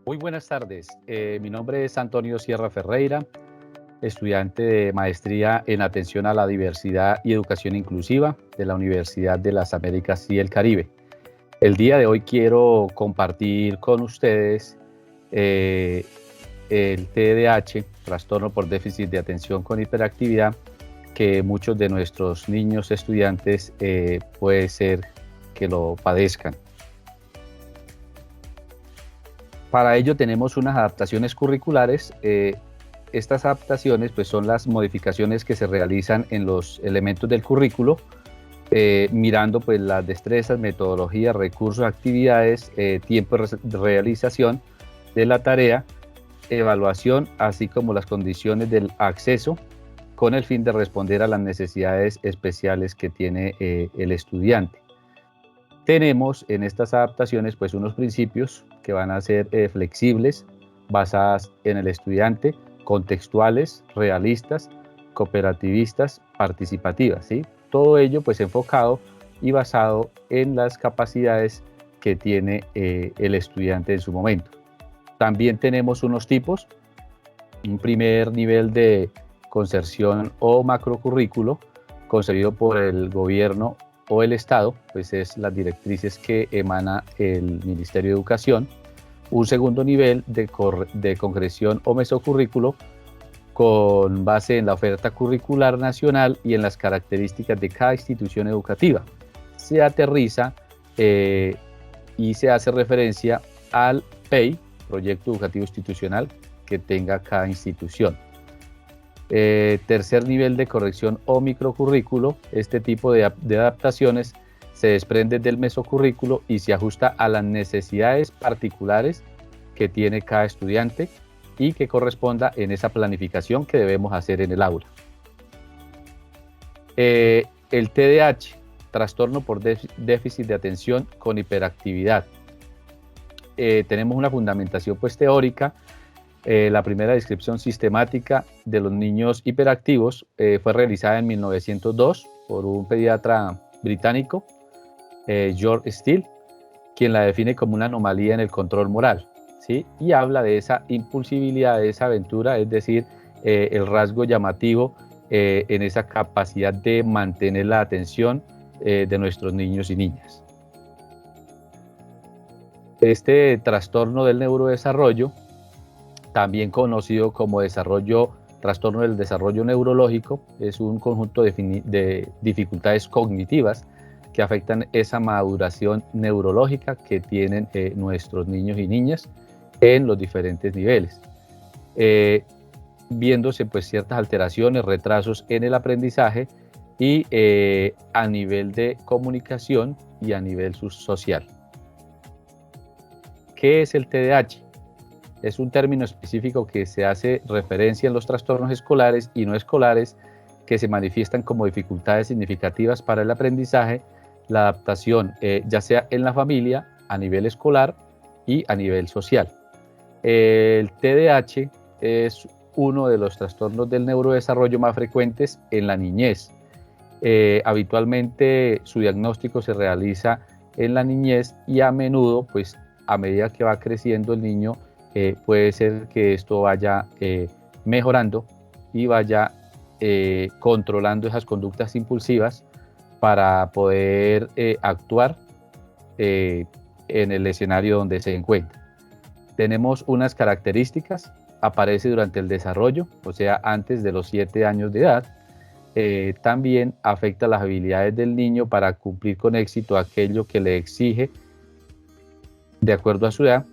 Muy buenas tardes. Mi nombre es Antonio Sierra Ferreira, estudiante de maestría en atención a la diversidad y educación inclusiva de la Universidad de las Américas y el Caribe. El día de hoy quiero compartir con ustedes eh, el TDAH, trastorno por déficit de atención con hiperactividad, que muchos de nuestros niños estudiantes puede ser que lo padezcan. Para ello tenemos unas adaptaciones curriculares. Estas adaptaciones pues, son las modificaciones que se realizan en los elementos del currículo, mirando pues, las destrezas, metodologías, recursos, actividades, tiempo de realización de la tarea, evaluación, así como las condiciones del acceso, con el fin de responder a las necesidades especiales que tiene el estudiante. Tenemos en estas adaptaciones pues unos principios que van a ser flexibles, basadas en el estudiante, contextuales, realistas, cooperativistas, participativas, ¿sí? Todo ello pues enfocado y basado en las capacidades que tiene el estudiante en su momento. También tenemos unos tipos, un primer nivel de concerción o macrocurrículo concebido por el gobierno o el Estado, pues es las directrices que emana el Ministerio de Educación. Un segundo nivel de concreción o mesocurrículo con base en la oferta curricular nacional y en las características de cada institución educativa. Se aterriza y se hace referencia al PEI, Proyecto Educativo Institucional, que tenga cada institución. Tercer nivel de corrección o microcurrículo. Este tipo de adaptaciones se desprende del mesocurrículo y se ajusta a las necesidades particulares que tiene cada estudiante y que corresponda en esa planificación que debemos hacer en el aula. El TDAH, trastorno por déficit de atención con hiperactividad. Tenemos una fundamentación pues teórica. La primera descripción sistemática de los niños hiperactivos fue realizada en 1902 por un pediatra británico, George Steele, quien la define como una anomalía en el control moral, ¿sí? Y habla de esa impulsibilidad, de esa aventura, es decir, el rasgo llamativo en esa capacidad de mantener la atención de nuestros niños y niñas. Este trastorno del neurodesarrollo, también conocido como trastorno del desarrollo neurológico, es un conjunto de dificultades cognitivas que afectan esa maduración neurológica que tienen nuestros niños y niñas en los diferentes niveles, viéndose pues ciertas alteraciones, retrasos en el aprendizaje y a nivel de comunicación y a nivel social. ¿Qué es el TDAH? Es un término específico que se hace referencia en los trastornos escolares y no escolares que se manifiestan como dificultades significativas para el aprendizaje, la adaptación, ya sea en la familia, a nivel escolar y a nivel social. El TDAH es uno de los trastornos del neurodesarrollo más frecuentes en la niñez. Habitualmente su diagnóstico se realiza en la niñez y a menudo, pues a medida que va creciendo el niño, puede ser que esto vaya mejorando y vaya controlando esas conductas impulsivas para poder actuar en el escenario donde se encuentra. Tenemos unas características, aparece durante el desarrollo, o sea, antes de los 7 años de edad. También afecta las habilidades del niño para cumplir con éxito aquello que le exige de acuerdo a su edad.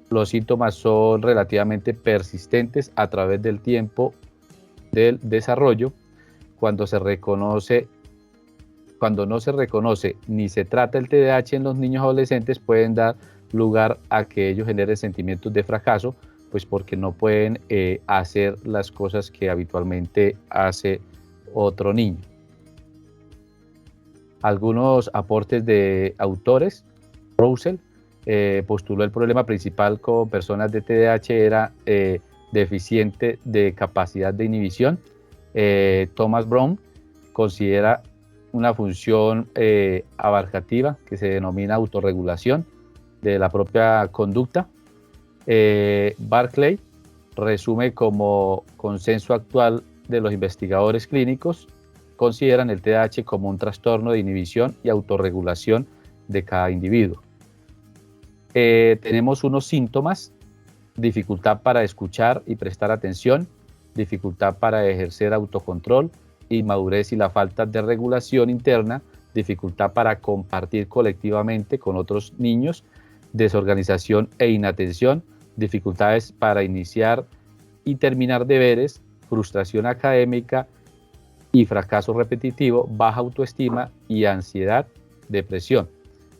Los síntomas son relativamente persistentes a través del tiempo del desarrollo. Cuando no se reconoce ni se trata el TDAH en los niños adolescentes, pueden dar lugar a que ellos generen sentimientos de fracaso, pues porque no pueden hacer las cosas que habitualmente hace otro niño. Algunos aportes de autores. Russell postuló el problema principal con personas de TDAH era deficiente de capacidad de inhibición. Thomas Brown considera una función abarcativa que se denomina autorregulación de la propia conducta. Barclay resume como consenso actual de los investigadores clínicos, consideran el TDAH como un trastorno de inhibición y autorregulación de cada individuo. Tenemos unos síntomas: dificultad para escuchar y prestar atención, dificultad para ejercer autocontrol, inmadurez y la falta de regulación interna, dificultad para compartir colectivamente con otros niños, desorganización e inatención, dificultades para iniciar y terminar deberes, frustración académica y fracaso repetitivo, baja autoestima y ansiedad, depresión.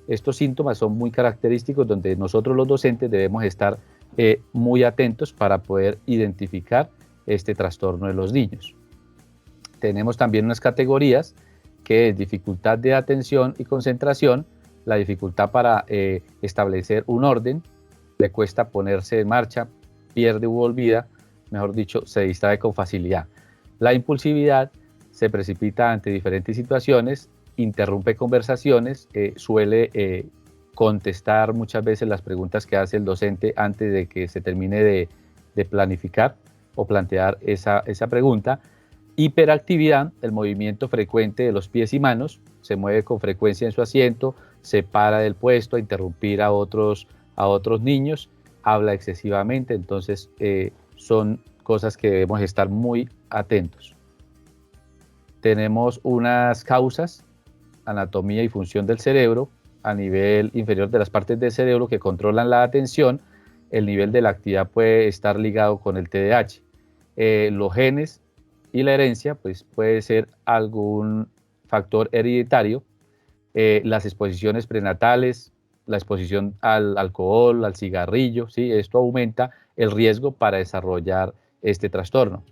Estos síntomas son muy característicos donde nosotros los docentes debemos estar muy atentos para poder identificar este trastorno de los niños. Tenemos también unas categorías que es dificultad de atención y concentración, la dificultad para establecer un orden, le cuesta ponerse en marcha, pierde u olvida, mejor dicho, se distrae con facilidad. La impulsividad, se precipita ante diferentes situaciones, interrumpe conversaciones, suele contestar muchas veces las preguntas que hace el docente antes de que se termine de planificar o plantear esa pregunta. Hiperactividad, el movimiento frecuente de los pies y manos, se mueve con frecuencia en su asiento, se para del puesto a interrumpir a otros niños, habla excesivamente, entonces son cosas que debemos estar muy atentos. Tenemos unas causas: anatomía y función del cerebro, a nivel inferior de las partes del cerebro que controlan la atención. El nivel de la actividad puede estar ligado con el TDAH. Los genes y la herencia, pues puede ser algún factor hereditario. Las exposiciones prenatales, la exposición al alcohol, al cigarrillo, ¿sí? Esto aumenta el riesgo para desarrollar este trastorno.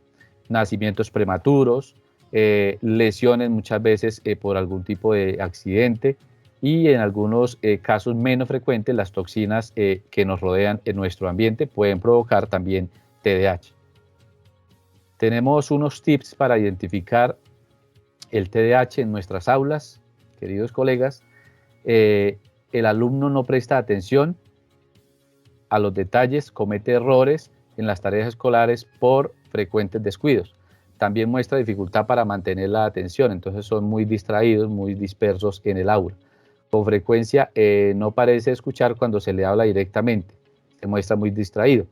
Nacimientos prematuros, lesiones muchas veces por algún tipo de accidente, y en algunos casos menos frecuentes, las toxinas que nos rodean en nuestro ambiente pueden provocar también TDAH. Tenemos unos tips para identificar el TDAH en nuestras aulas, queridos colegas. El alumno no presta atención a los detalles, comete errores en las tareas escolares por frecuentes descuidos. También muestra dificultad para mantener la atención, entonces son muy distraídos, muy dispersos en el aula. Con frecuencia no parece escuchar cuando se le habla directamente, se muestra muy distraído.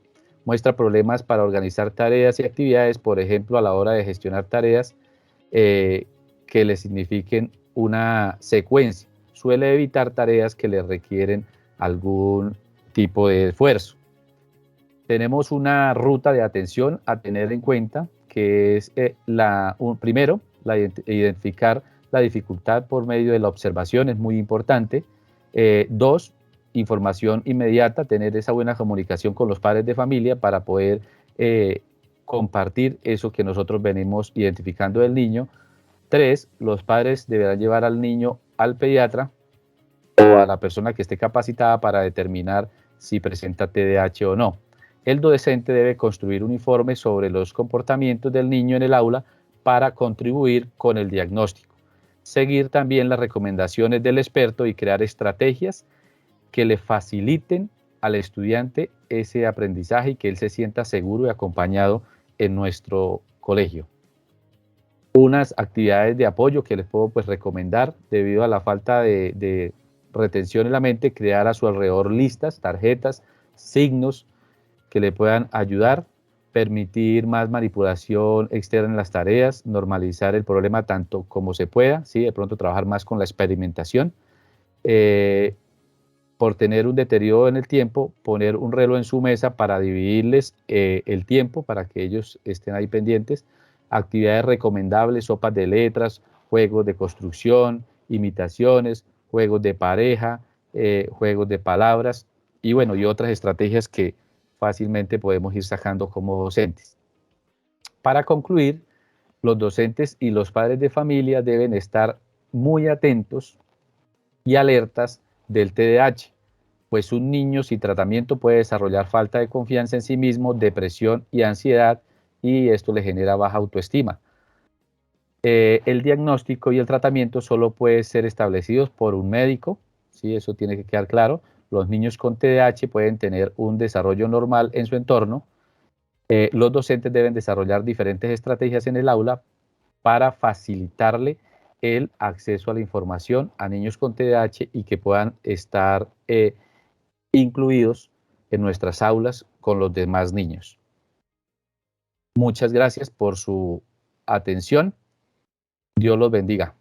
Muestra problemas para organizar tareas y actividades, por ejemplo, a la hora de gestionar tareas que le signifiquen una secuencia. Suele evitar tareas que le requieren algún tipo de esfuerzo. Tenemos una ruta de atención a tener en cuenta, que es primero, identificar la dificultad por medio de la observación, es muy importante. 2, información inmediata, tener esa buena comunicación con los padres de familia para poder compartir eso que nosotros venimos identificando del niño. 3, los padres deberán llevar al niño al pediatra o a la persona que esté capacitada para determinar si presenta TDAH o no. El docente debe construir un informe sobre los comportamientos del niño en el aula para contribuir con el diagnóstico. Seguir también las recomendaciones del experto y crear estrategias que le faciliten al estudiante ese aprendizaje y que él se sienta seguro y acompañado en nuestro colegio. Unas actividades de apoyo que les puedo recomendar debido a la falta de retención en la mente: crear a su alrededor listas, tarjetas, signos que le puedan ayudar, permitir más manipulación externa en las tareas, normalizar el problema tanto como se pueda, ¿sí? De pronto trabajar más con la experimentación. Por tener un deterioro en el tiempo, poner un reloj en su mesa para dividirles el tiempo para que ellos estén ahí pendientes. Actividades recomendables: sopas de letras, juegos de construcción, imitaciones, juegos de pareja, juegos de palabras y bueno, y otras estrategias que fácilmente podemos ir sacando como docentes. Para concluir, los docentes y los padres de familia deben estar muy atentos y alertas del TDAH, pues un niño sin tratamiento puede desarrollar falta de confianza en sí mismo, depresión y ansiedad, y esto le genera baja autoestima. El diagnóstico y el tratamiento solo pueden ser establecidos por un médico, ¿sí? Eso tiene que quedar claro. los niños con TDAH pueden tener un desarrollo normal en su entorno. Los docentes deben desarrollar diferentes estrategias en el aula para facilitarle el acceso a la información a niños con TDAH y que puedan estar incluidos en nuestras aulas con los demás niños. Muchas gracias por su atención. Dios los bendiga.